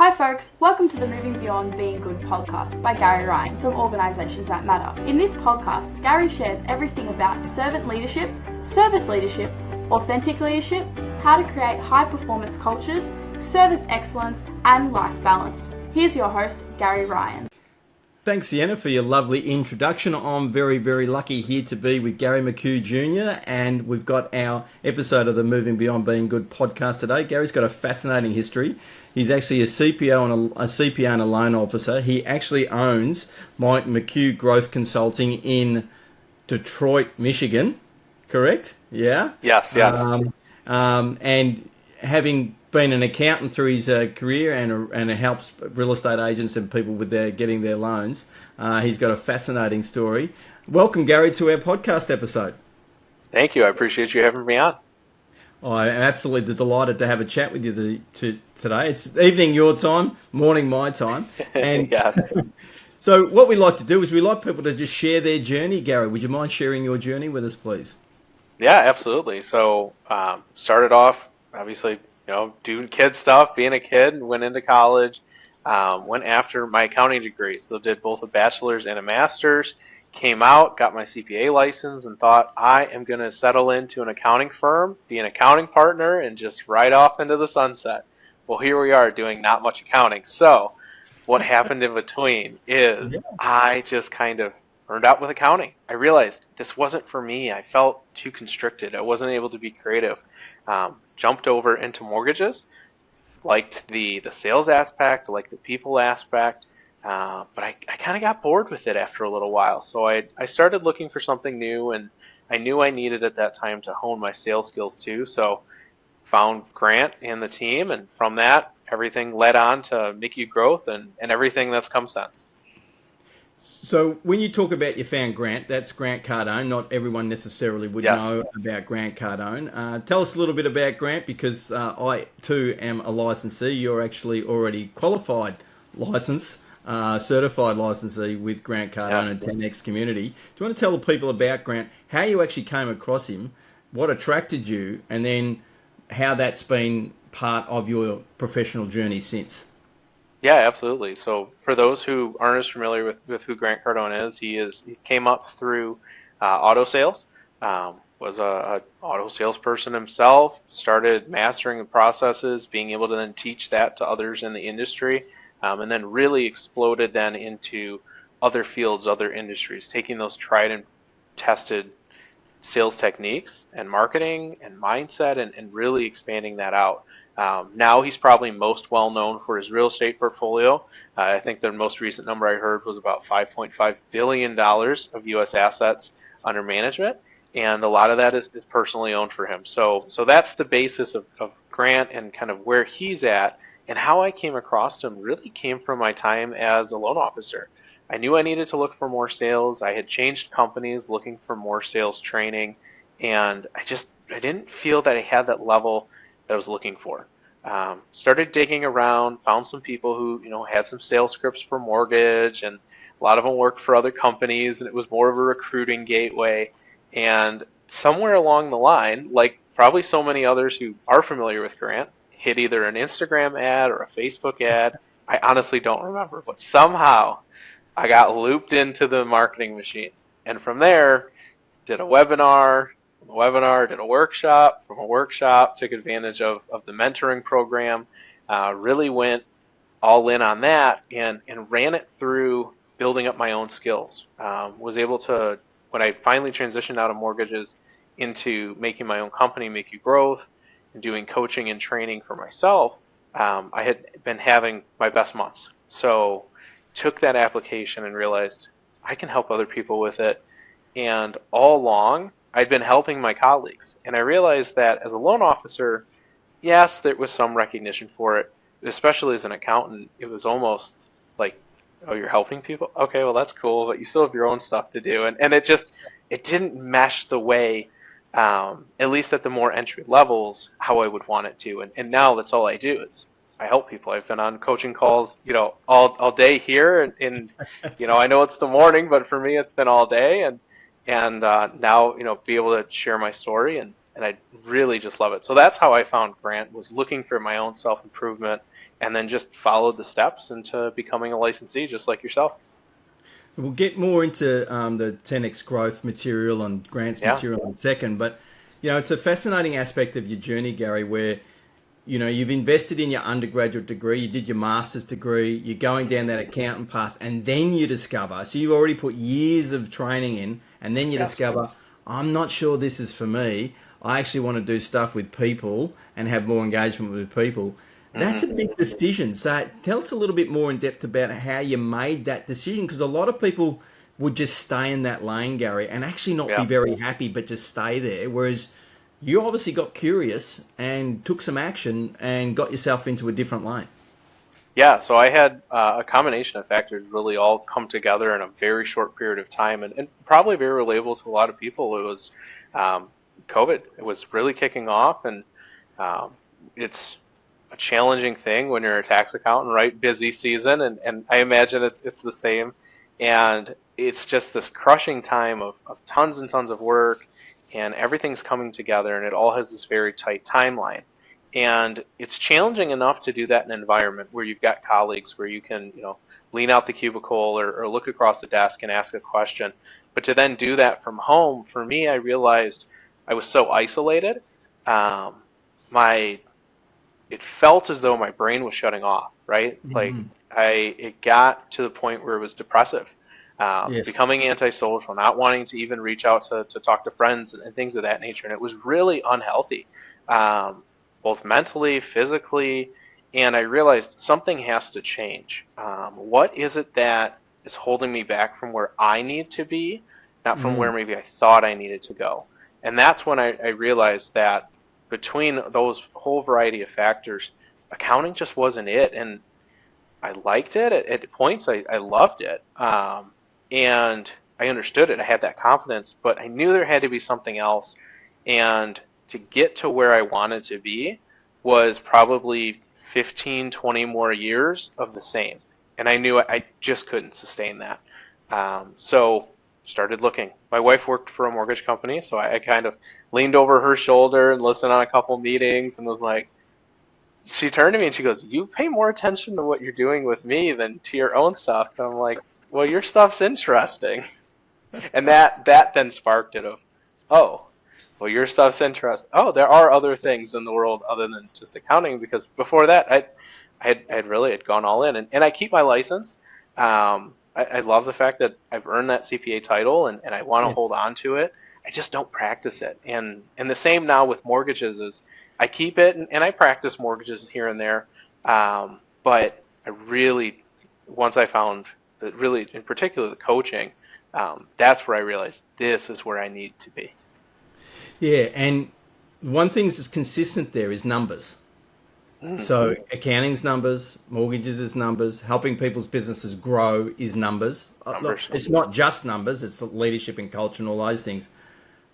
Hi folks, welcome to the Moving Beyond Being Good podcast by Gary Ryan from Organisations That Matter. In this podcast, Gary shares everything about servant leadership, service leadership, authentic leadership, how to create high performance cultures, service excellence, and life balance. Here's your host, Gary Ryan. Thanks, Sienna, for your lovely introduction. I'm very, very lucky here to be with Gary Micu Jr. and we've got our episode of the Moving Beyond Being Good podcast today. Gary's got a fascinating history. He's actually a CPO and a loan officer. He actually owns Micu Growth Consulting in Detroit, Michigan. Correct? Yeah. Yes. And having been an accountant through his career and helps real estate agents and people with getting their loans, he's got a fascinating story. Welcome, Gary, to our podcast episode. Thank you. I appreciate you having me on. I am absolutely delighted to have a chat with you today. It's evening your time, morning my time. And yes. So what we like to do is we like people to just share their journey. Gary, would you mind sharing your journey with us, please? Yeah, absolutely. So started off, obviously, doing kid stuff, being a kid, and went into college, went after my accounting degree. So did both a bachelor's and a master's. Came out, got my CPA license, and thought I am going to settle into an accounting firm, be an accounting partner, and just ride off into the sunset. Well, here we are doing not much accounting. So what happened in between is I just kind of burned out with accounting. I realized this wasn't for me. I felt too constricted. I wasn't able to be creative. Jumped over into mortgages, liked the sales aspect, liked the people aspect. But I kind of got bored with it after a little while. So I started looking for something new, and I knew I needed at that time to hone my sales skills too. So found Grant and the team, and from that, everything led on to Micu Growth and everything that's come since. So when you talk about you found Grant, that's Grant Cardone. Not everyone necessarily would know about Grant Cardone. Tell us a little bit about Grant, because I too am a licensee. You're actually already qualified license. Certified licensee with Grant Cardone and 10X Community. Do you want to tell the people about Grant, how you actually came across him, what attracted you, and then how that's been part of your professional journey since? Yeah, absolutely. So for those who aren't as familiar with who Grant Cardone is, he came up through auto sales, was a auto salesperson himself, started mastering the processes, being able to then teach that to others in the industry. And then really exploded then into other fields, other industries, taking those tried and tested sales techniques and marketing and mindset and really expanding that out. Now he's probably most well known for his real estate portfolio. I think the most recent number I heard was about $5.5 billion of U.S. assets under management. And a lot of that is personally owned for him. So that's the basis of Grant and kind of where he's at. And how I came across him really came from my time as a loan officer. I knew I needed to look for more sales. I had changed companies looking for more sales training, and I didn't feel that I had that level that I was looking for. Started digging around, found some people who had some sales scripts for mortgage, and a lot of them worked for other companies, and it was more of a recruiting gateway. And somewhere along the line, like probably so many others who are familiar with Grant, hit either an Instagram ad or a Facebook ad. I honestly don't remember, but somehow I got looped into the marketing machine. And from there, did a webinar, did a workshop, from a workshop, took advantage of the mentoring program, really went all in on that and ran it through building up my own skills. Was able to, when I finally transitioned out of mortgages into making my own company, Micu Growth, and doing coaching and training for myself, I had been having my best months. So took that application and realized I can help other people with it. And all along, I'd been helping my colleagues. And I realized that as a loan officer, yes, there was some recognition for it, especially as an accountant. It was almost like, oh, you're helping people? Okay, well, that's cool, but you still have your own stuff to do. And it didn't mesh the way, at least at the more entry levels, how I would want it to. And now that's all I do is I help people. I've been on coaching calls, all day here, and I know it's the morning, but for me, it's been all day. And now, be able to share my story, and I really just love it. So that's how I found Grant, was looking for my own self-improvement and then just followed the steps into becoming a licensee, just like yourself. So we'll get more into the 10x growth material and Grant's material in a second, but it's a fascinating aspect of your journey, Gary, where you've invested in your undergraduate degree, you did your master's degree, you're going down that accountant path, and then you discover, so you've already put years of training in, and then you discover, I'm not sure this is for me. I actually want to do stuff with people and have more engagement with people. That's a big decision. So tell us a little bit more in depth about how you made that decision, because a lot of people would just stay in that lane, Gary, and actually not be very happy, but just stay there. Whereas you obviously got curious and took some action and got yourself into a different lane. Yeah, so I had a combination of factors really all come together in a very short period of time, and probably very relatable to a lot of people. It was COVID. It was really kicking off, and it's a challenging thing when you're a tax accountant, right? Busy season, and I imagine it's the same. And it's just this crushing time of tons and tons of work, and everything's coming together, and it all has this very tight timeline. And it's challenging enough to do that in an environment where you've got colleagues, where you can, lean out the cubicle or look across the desk and ask a question. But to then do that from home, for me, I realized I was so isolated. It felt as though my brain was shutting off, right? Like it got to the point where it was depressive, becoming antisocial, not wanting to even reach out to talk to friends and things of that nature. And it was really unhealthy, both mentally, physically. And I realized something has to change. What is it that is holding me back from where I need to be, not from where maybe I thought I needed to go? And that's when I realized that between those whole variety of factors, accounting just wasn't it. And I liked it. At points, I loved it. And I understood it. I had that confidence, but I knew there had to be something else. And to get to where I wanted to be was probably 15, 20 more years of the same. And I knew I just couldn't sustain that. So started looking. My wife worked for a mortgage company, so I kind of leaned over her shoulder and listened on a couple meetings and was like, she turned to me and she goes, "You pay more attention to what you're doing with me than to your own stuff." And I'm like, "Well, your stuff's interesting." And that then sparked it of, oh, well, your stuff's interesting. Oh, there are other things in the world other than just accounting, because before that, I had really gone all in. And I keep my license. I love the fact that I've earned that CPA title, and I want to hold on to it. I just don't practice it. And the same now with mortgages is I keep it and I practice mortgages here and there. But I really, once I found that really, in particular, the coaching, that's where I realized this is where I need to be. Yeah, and one thing that's consistent there is numbers. So accounting's numbers, mortgages is numbers, helping people's businesses grow is numbers. Look, it's not just numbers, it's leadership and culture and all those things.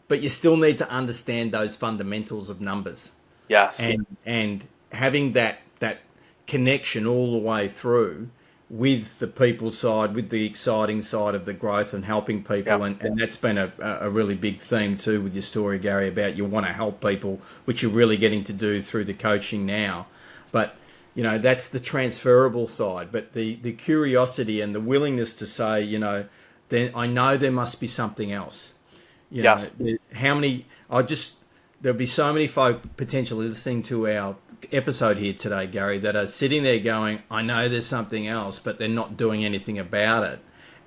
But you still need to understand those fundamentals of numbers. Yes. And having that connection all the way through with the people side, with the exciting side of the growth and helping people. And that's been a really big theme too with your story, Gary, about you want to help people, which you're really getting to do through the coaching now. But, that's the transferable side. But the curiosity and the willingness to say, then I know there must be something else. There'll be so many folk potentially listening to our episode here today, Gary, that are sitting there going, I know there's something else, but they're not doing anything about it.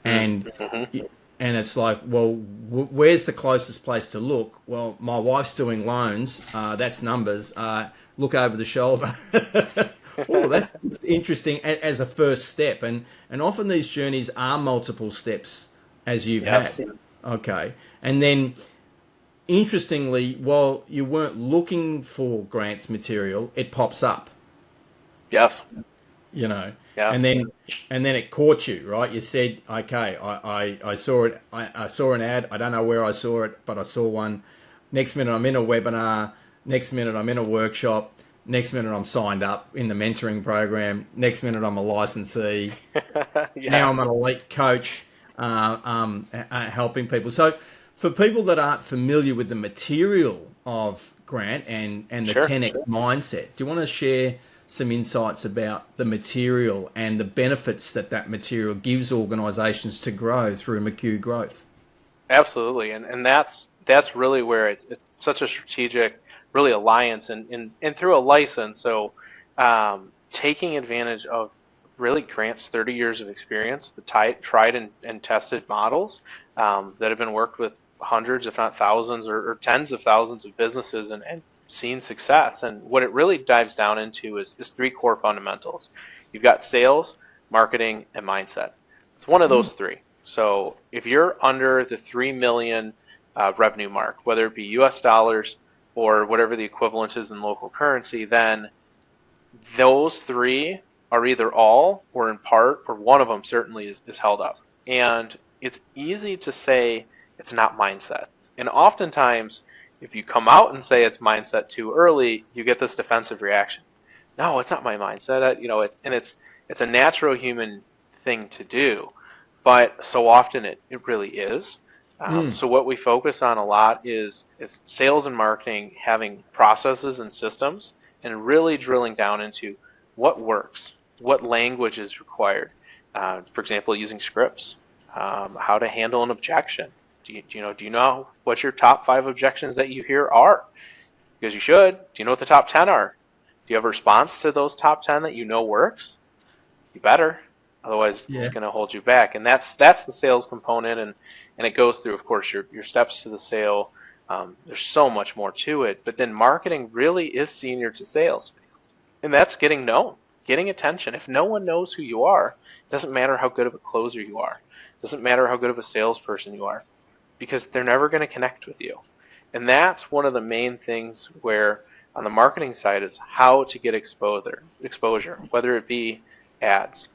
And it's like, well, where's the closest place to look? Well, my wife's doing loans. That's numbers. Look over the shoulder. Oh, that's interesting as a first step. And often these journeys are multiple steps as you've had. Okay. And then, interestingly, while you weren't looking for Grant's material, it pops up. Yes. Yes. And then it caught you, right? You said, okay, I saw it. I saw an ad. I don't know where I saw it, but I saw one. Next minute I'm in a webinar. Next minute I'm in a workshop. Next minute I'm signed up in the mentoring program. Next minute I'm a licensee. Now I'm an elite coach, helping people. So for people that aren't familiar with the material of Grant and the 10X mindset, do you want to share some insights about the material and the benefits that that material gives organisations to grow through Micu Growth. Absolutely, and that's really where it's such a strategic, really alliance and through a license. So taking advantage of really Grant's 30 years of experience, the tried and tested models that have been worked with hundreds, if not thousands, or tens of thousands of businesses and seen success. And what it really dives down into is three core fundamentals. You've got sales, marketing, and mindset. It's one of those three. So if you're under the 3 million revenue mark, whether it be US dollars or whatever the equivalent is in local currency, then those three are either all or in part, or one of them certainly is held up. And it's easy to say it's not mindset. And oftentimes, if you come out and say it's mindset too early, you get this defensive reaction. No, it's not my mindset. It's a natural human thing to do, but so often it really is. So what we focus on a lot is sales and marketing having processes and systems and really drilling down into what works, what language is required. For example, using scripts, how to handle an objection. Do you know what your top 5 objections that you hear are? Because you should. Do you know what the top 10 are? Do you have a response to those top 10 that you know works? You better. Otherwise, it's going to hold you back. And that's the sales component, and it goes through, of course, your steps to the sale. There's so much more to it. But then marketing really is senior to sales. And that's getting known, getting attention. If no one knows who you are, it doesn't matter how good of a closer you are. It doesn't matter how good of a salesperson you are, because they're never going to connect with you. And that's one of the main things where on the marketing side is how to get exposure, whether it be ads,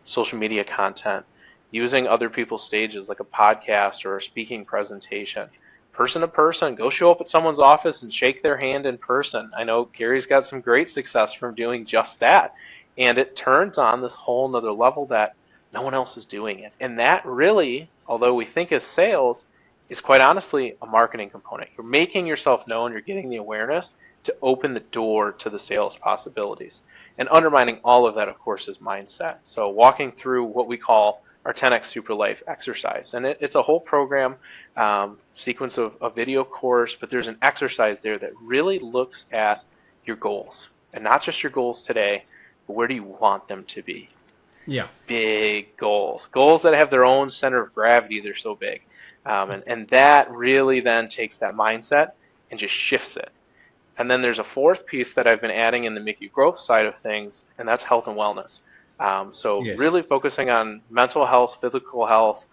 social media content, using other people's stages like a podcast or a speaking presentation, person to person. Go show up at someone's office and shake their hand in person. I know Gary's got some great success from doing just that. And it turns on this whole nother level that no one else is doing it. And that really, although we think is sales, is quite honestly a marketing component. You're making yourself known, you're getting the awareness to open the door to the sales possibilities. And undermining all of that, of course, is mindset. So walking through what we call our 10X Super Life exercise. And it's a whole program, sequence of a video course, but there's an exercise there that really looks at your goals. And not just your goals today, but where do you want them to be? Yeah. Big goals. Goals that have their own center of gravity, they're so big. And that really then takes that mindset and just shifts it. And then there's a fourth piece that I've been adding in the Micu Growth side of things, and that's health and wellness. Really focusing on mental health, physical health,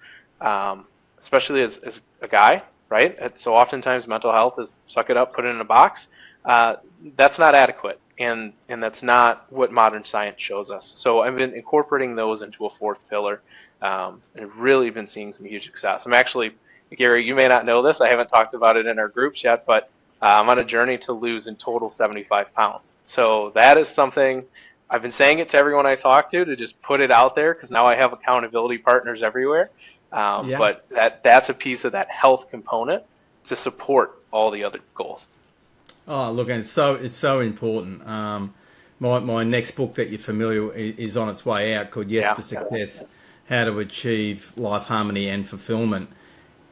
especially as a guy, right? So oftentimes mental health is suck it up, put it in a box. That's not adequate, and that's not what modern science shows us. So I've been incorporating those into a fourth pillar, and really been seeing some huge success. I'm actually, Gary, you may not know this, I haven't talked about it in our groups yet, but I'm on a journey to lose in total 75 pounds. So that is something I've been saying it to everyone I talk to just put it out there, because now I have accountability partners everywhere. But that's a piece of that health component to support all the other goals. Oh, look, and it's so important. My next book that you're familiar with is on its way out, called Yes for Success: How to Achieve Life Harmony and Fulfillment.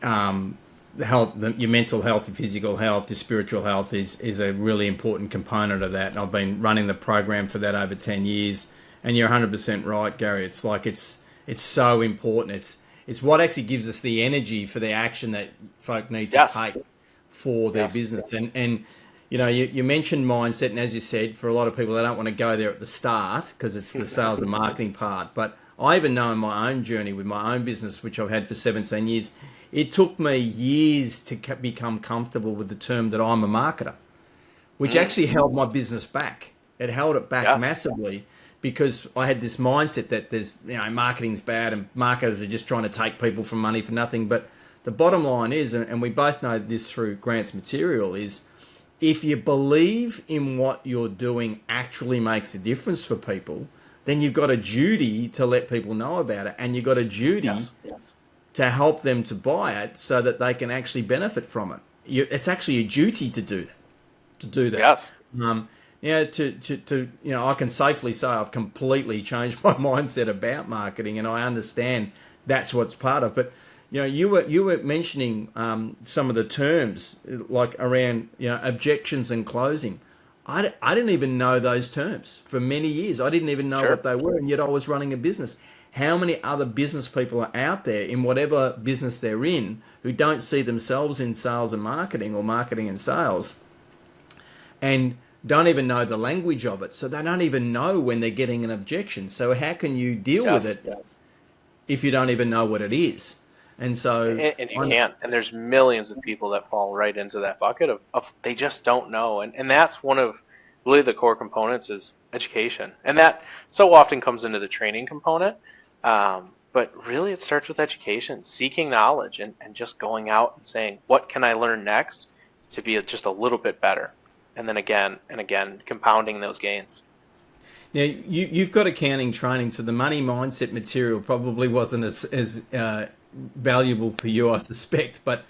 Your mental health, your physical health, your spiritual health is a really important component of that. And I've been running the program for that over 10 years. And you're 100% right, Gary. It's like it's so important. It's what actually gives us the energy for the action that folk need to take for their business. And you mentioned mindset, and as you said, for a lot of people, they don't want to go there at the start because it's the sales and marketing part. But I even know in my own journey with my own business, which I've had for 17 years, it took me years to become comfortable with the term that I'm a marketer, which actually held my business back. It held it back massively, because I had this mindset that there's, marketing's bad and marketers are just trying to take people from money for nothing. But the bottom line is, and we both know this through Grant's material, is if you believe in what you're doing actually makes a difference for people, then you've got a duty to let people know about it, and you've got a duty to help them to buy it so that they can actually benefit from it. It's actually a duty to do that. Yes. Yeah, to I can safely say I've completely changed my mindset about marketing, and I understand that's what's part of. But you were mentioning some of the terms like around objections and closing. I didn't even know those terms for many years. I didn't even know Sure. what they were, and yet I was running a business. How many other business people are out there in whatever business they're in who don't see themselves in sales and marketing or marketing and sales, and don't even know the language of it? So they don't even know when they're getting an objection. So how can you deal with Yes. it Yes. if you don't even know what it is? And so And you can't. And there's millions of people that fall right into that bucket of they just don't know. And that's one of really the core components is education. And that so often comes into the training component. But really it starts with education, seeking knowledge and just going out and saying, what can I learn next to be just a little bit better? And then again and again, compounding those gains. now you've got accounting training, so the money mindset material probably wasn't as valuable for you, I suspect. But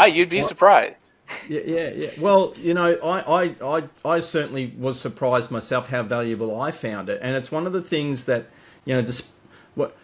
You'd be surprised. yeah. Well, I certainly was surprised myself how valuable I found it, and it's one of the things that just what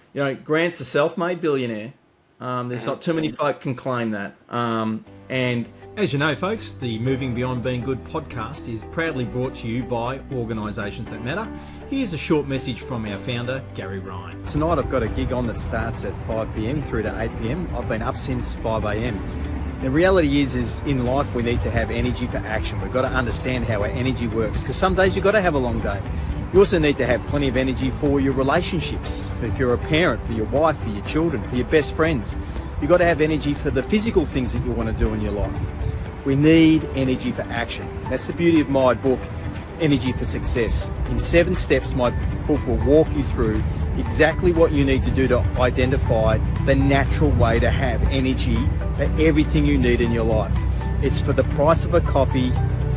Grant's a self-made billionaire. There's not too many folk can claim that. And as you know, folks, the Moving Beyond Being Good podcast is proudly brought to you by Organisations That Matter. Here's a short message from our founder, Gary Ryan. Tonight I've got a gig on that starts at 5 p.m. through to 8 p.m. I've been up since 5 a.m. The reality is in life we need to have energy for action. We've got to understand how our energy works, because some days you've got to have a long day. You also need to have plenty of energy for your relationships. If you're a parent, for your wife, for your children, for your best friends. You've got to have energy for the physical things that you want to do in your life. We need energy for action. That's the beauty of my book, Energy for Success. In 7 steps, my book will walk you through exactly what you need to do to identify the natural way to have energy for everything you need in your life. It's for the price of a coffee,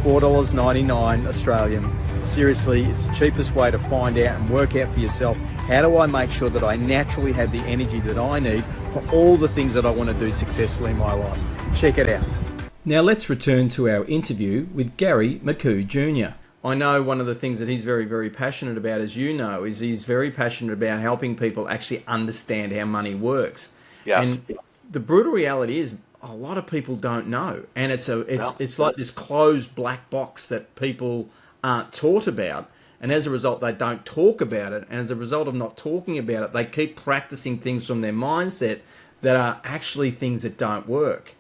$4.99 Australian. Seriously, it's the cheapest way to find out and work out for yourself, how do I make sure that I naturally have the energy that I need for all the things that I want to do successfully in my life. Check it out. Now let's return to our interview with Gary Micu Jr. I know one of the things that he's very, very passionate about, as you know, is he's very passionate about helping people actually understand how money works. Yes. And the brutal reality is a lot of people don't know. And it's like this closed black box that people aren't taught about. And as a result, they don't talk about it. And as a result of not talking about it, they keep practicing things from their mindset that are actually things that don't work.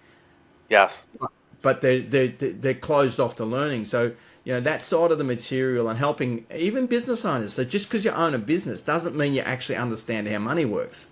Yes. But they're closed off to learning. So, that side of the material and helping even business owners. So just because you own a business doesn't mean you actually understand how money works.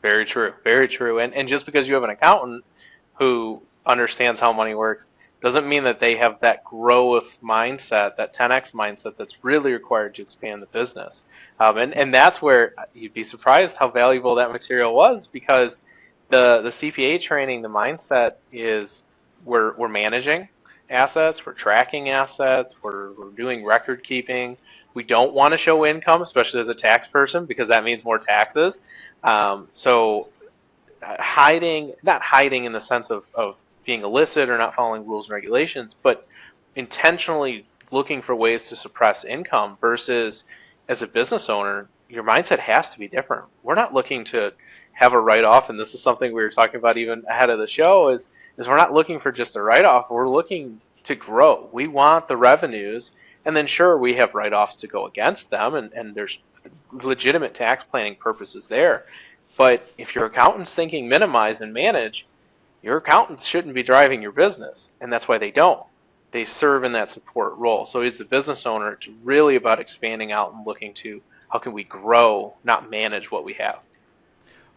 Very true. Very true. And just because you have an accountant who understands how money works doesn't mean that they have that growth mindset, that 10x mindset that's really required to expand the business. And that's where you'd be surprised how valuable that material was, because the CPA training, the mindset is we're managing assets, we're tracking assets, we're doing record keeping. We don't want to show income, especially as a tax person, because that means more taxes. So not hiding in the sense of being illicit or not following rules and regulations, but intentionally looking for ways to suppress income versus as a business owner, your mindset has to be different. We're not looking to have a write-off, and this is something we were talking about even ahead of the show, is we're not looking for just a write-off. We're looking to grow. We want the revenues, and then sure, we have write-offs to go against them, and there's legitimate tax planning purposes there. But if your accountant's thinking minimize and manage, your accountants shouldn't be driving your business, and that's why they don't. They serve in that support role. So as the business owner, it's really about expanding out and looking to how can we grow, not manage what we have.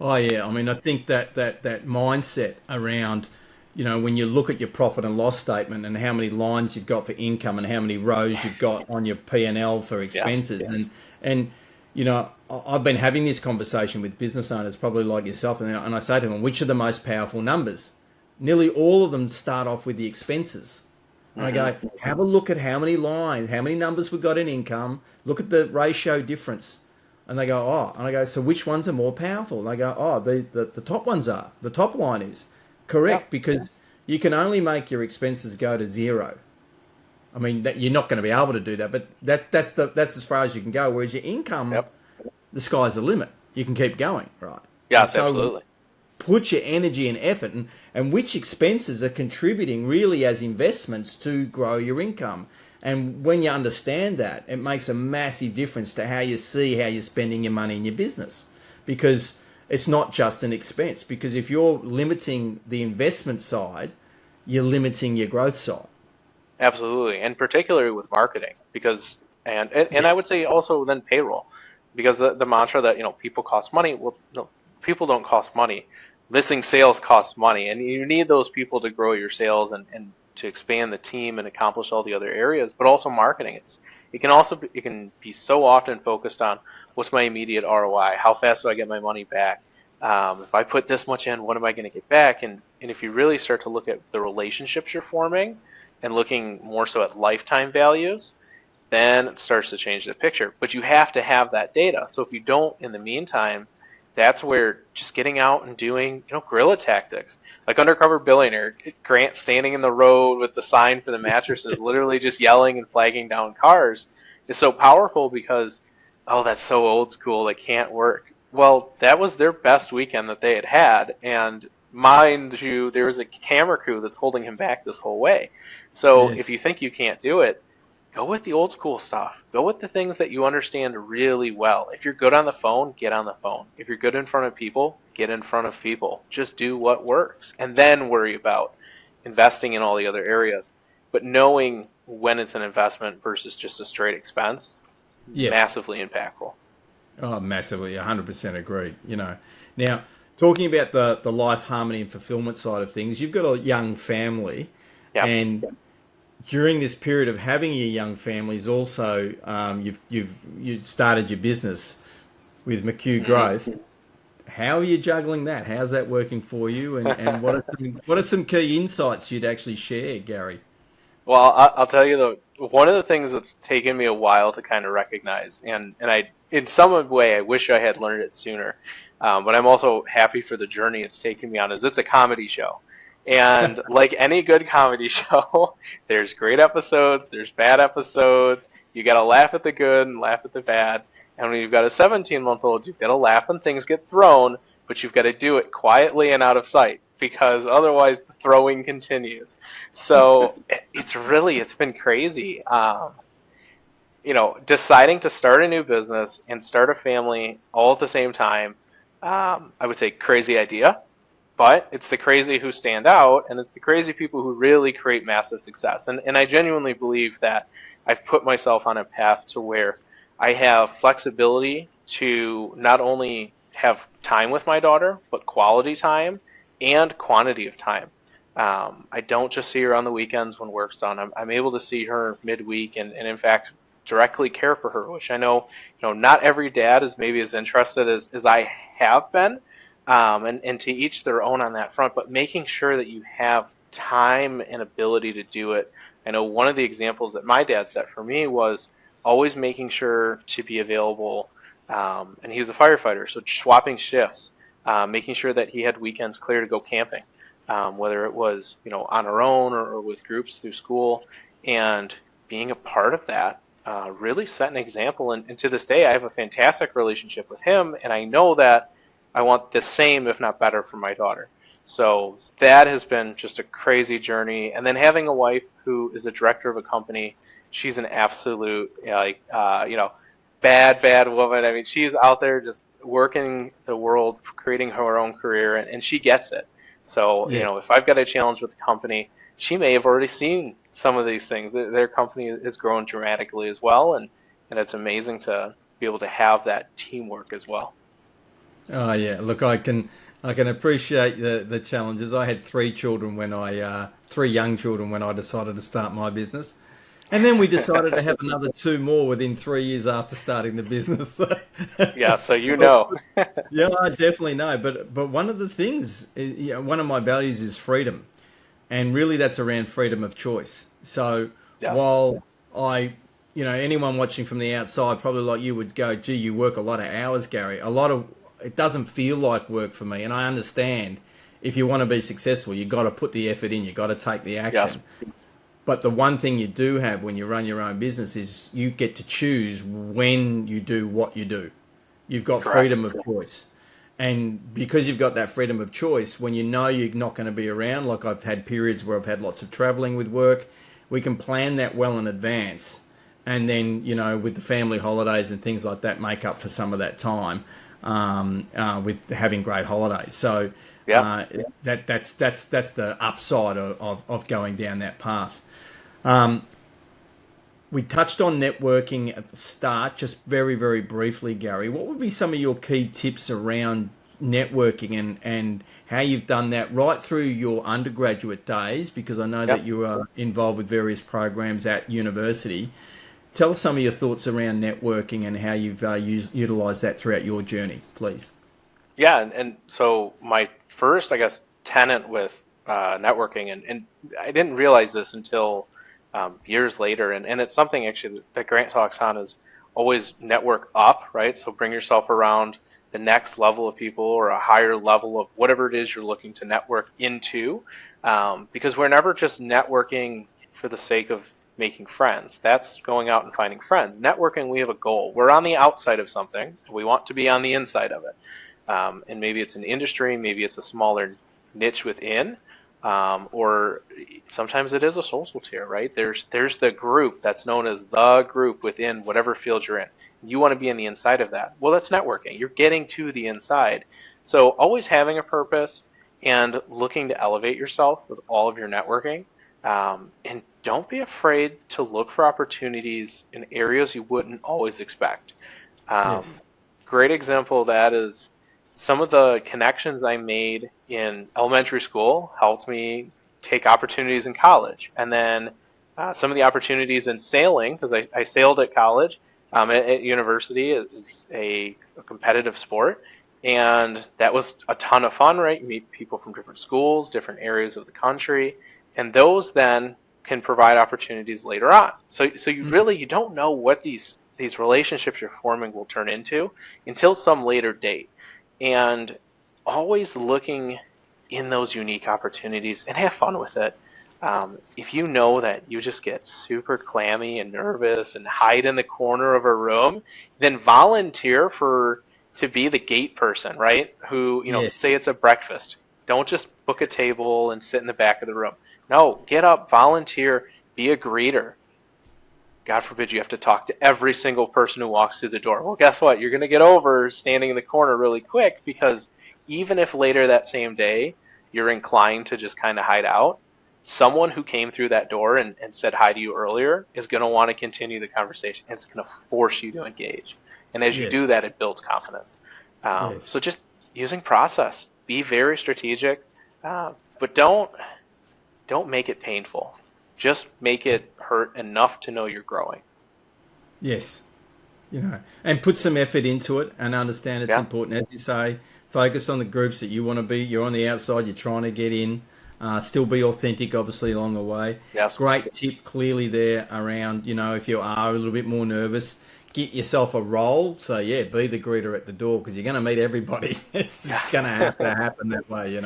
Oh yeah, I mean, I think that mindset around, when you look at your profit and loss statement and how many lines you've got for income and how many rows you've got on your P&L for expenses, yes. and I've been having this conversation with business owners, probably like yourself, and I say to them, which are the most powerful numbers? Nearly all of them start off with the expenses. And I go, have a look at how many lines, how many numbers we've got in income, look at the ratio difference. And they go, oh, and I go, so which ones are more powerful? And they go, oh, the top ones are. The top line is correct, because you can only make your expenses go to zero. I mean, you're not going to be able to do that, but that's as far as you can go. Whereas your income, the sky's the limit. You can keep going, right? Yes, so absolutely. Put your energy and effort, and which expenses are contributing really as investments to grow your income. And when you understand that, it makes a massive difference to how you see how you're spending your money in your business, because it's not just an expense. Because if you're limiting the investment side, you're limiting your growth side. Absolutely, and particularly with marketing, because and I would say also then payroll, because the mantra that people cost money. Well, no, people don't cost money. Missing sales costs money, and you need those people to grow your sales and to expand the team and accomplish all the other areas. But also marketing, it can be so often focused on what's my immediate ROI, how fast do I get my money back. If I put this much in, what am I going to get back? And if you really start to look at the relationships you're forming and looking more so at lifetime values, then it starts to change the picture. But you have to have that data. So if you don't, in the meantime, that's where just getting out and doing, guerrilla tactics, like Undercover Billionaire, Grant standing in the road with the sign for the mattresses, literally just yelling and flagging down cars, is so powerful because, oh, that's so old school, that can't work. Well, that was their best weekend that they had, and mind you, there was a camera crew that's holding him back this whole way. So if you think you can't do it, go with the old school stuff. Go with the things that you understand really well. If you're good on the phone, get on the phone. If you're good in front of people, get in front of people. Just do what works, and then worry about investing in all the other areas. But knowing when it's an investment versus just a straight expense, massively impactful. Oh, massively, 100% agreed. Now talking about the life harmony and fulfillment side of things, you've got a young family, and during this period of having your young families, also you've started your business with Micu Growth. How are you juggling that? How's that working for you? And what are some key insights you'd actually share, Gary? Well, I'll tell you though, one of the things that's taken me a while to kind of recognize, and I, in some way, I wish I had learned it sooner, but I'm also happy for the journey it's taken me on, is it's a comedy show. And like any good comedy show, there's great episodes, there's bad episodes. You got to laugh at the good and laugh at the bad. And when you've got a 17-month-old, you've got to laugh when things get thrown, but you've got to do it quietly and out of sight, because otherwise the throwing continues. So it's been crazy. Deciding to start a new business and start a family all at the same time, I would say crazy idea. But it's the crazy who stand out, and it's the crazy people who really create massive success. And I genuinely believe that I've put myself on a path to where I have flexibility to not only have time with my daughter, but quality time and quantity of time. I don't just see her on the weekends when work's done. I'm able to see her midweek and in fact, directly care for her, which I know, not every dad is maybe as interested as I have been. And to each their own on that front, but making sure that you have time and ability to do it. I know one of the examples that my dad set for me was always making sure to be available, and he was a firefighter, so swapping shifts, making sure that he had weekends clear to go camping, whether it was on our own or with groups through school, and being a part of that really set an example. And to this day, I have a fantastic relationship with him, and I know that I want the same, if not better, for my daughter. So that has been just a crazy journey. And then having a wife who is a director of a company, she's an absolute, bad woman. I mean, she's out there just working the world, creating her own career, and she gets it. So, if I've got a challenge with the company, she may have already seen some of these things. Their company has grown dramatically as well, and it's amazing to be able to have that teamwork as well. Oh yeah, look, I can appreciate the challenges. I had three young children when I decided to start my business, and then we decided to have another two more within 3 years after starting the business. Yeah, so Yeah, I definitely know. But one of the things, one of my values is freedom, and really that's around freedom of choice. So while anyone watching from the outside, probably like you, would go, "Gee, you work a lot of hours, Gary." It doesn't feel like work for me, and I understand if you want to be successful, you got to put the effort in, you got to take the action. Yes. But the one thing you do have when you run your own business is you get to choose when you do what you do. You've got Correct. freedom of choice. And because you've got that freedom of choice, when you know you're not going to be around, like I've had periods where I've had lots of traveling with work, we can plan that well in advance. And then, with the family holidays and things like that, make up for some of that time with having great holidays. So that's the upside of going down that path. We touched on networking at the start, just very, very briefly, Gary. What would be some of your key tips around networking and how you've done that right through your undergraduate days? Because I know that you are involved with various programs at university. Tell us some of your thoughts around networking and how you've utilised that throughout your journey, please. Yeah, and so my first, tenet with networking, and I didn't realize this until years later, and it's something actually that Grant talks on, is always network up, right? So bring yourself around the next level of people or a higher level of whatever it is you're looking to network into, because we're never just networking for the sake of making friends. That's going out and finding friends. Networking, we have a goal. We're on the outside of something. We want to be on the inside of it. And maybe it's an industry, maybe it's a smaller niche within, or sometimes it is a social tier, right? There's the group that's known as the group within whatever field you're in. You want to be on the inside of that. Well, that's networking. You're getting to the inside. So always having a purpose and looking to elevate yourself with all of your networking. And don't be afraid to look for opportunities in areas you wouldn't always expect. Great example of that is some of the connections I made in elementary school helped me take opportunities in college. And then some of the opportunities in sailing, because I sailed at college, at university. It's a competitive sport. And that was a ton of fun, right? You meet people from different schools, different areas of the country. And those then can provide opportunities later on. So you don't know what these relationships you're forming will turn into until some later date. And always looking in those unique opportunities and have fun with it. If you know that you just get super clammy and nervous and hide in the corner of a room, then volunteer to be the gate person, right? Who, say it's a breakfast. Don't just book a table and sit in the back of the room. No, get up, volunteer, be a greeter. God forbid you have to talk to every single person who walks through the door. Well, guess what? You're going to get over standing in the corner really quick, because even if later that same day you're inclined to just kind of hide out, someone who came through that door and said hi to you earlier is going to want to continue the conversation. It's going to force you to engage. And as you do that, it builds confidence. So just using process. Be very strategic, but don't make it painful. Just make it hurt enough to know you're growing. Yes. And put some effort into it and understand it's important. As you say, focus on the groups that you want to be. You're on the outside, you're trying to get in. Still be authentic, obviously, along the way. Yes. Great tip clearly there around, if you are a little bit more nervous, get yourself a role. So, be the greeter at the door, because you're going to meet everybody. It's going to have to happen that way,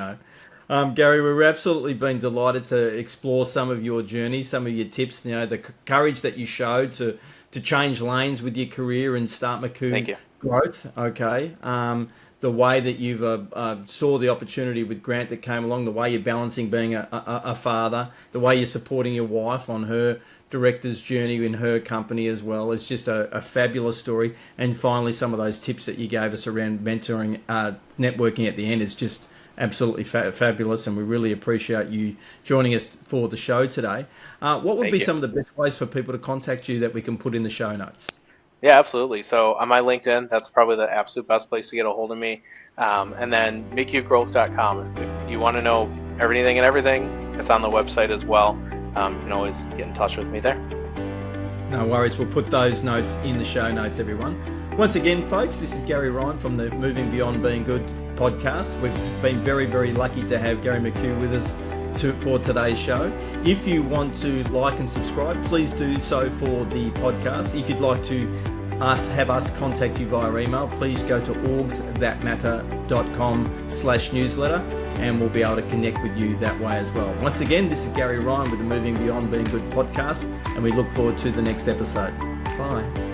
Gary, we've absolutely been delighted to explore some of your journey, some of your tips, the courage that you showed to change lanes with your career and start Micu Growth. Okay. The way that you've saw the opportunity with Grant that came along, the way you're balancing being a father, the way you're supporting your wife on her director's journey in her company as well. It's just a fabulous story. And finally, some of those tips that you gave us around mentoring, networking at the end is just absolutely fabulous, and we really appreciate you joining us for the show today. What would be some of the best ways for people to contact you that we can put in the show notes? Yeah, absolutely. So on my LinkedIn, that's probably the absolute best place to get a hold of me. And then MicuGrowth.com. If you want to know everything, it's on the website as well. You can always get in touch with me there. No worries. We'll put those notes in the show notes, everyone. Once again, folks, this is Gary Ryan from the Moving Beyond Being Good podcast. We've been very, very lucky to have Gary Micu with us for today's show. If you want to like and subscribe, please do so for the podcast. If you'd like to have us contact you via email, please go to orgsthatmatter.com/newsletter, and we'll be able to connect with you that way as well. Once again, this is Gary Ryan with the Moving Beyond Being Good podcast, and we look forward to the next episode. Bye.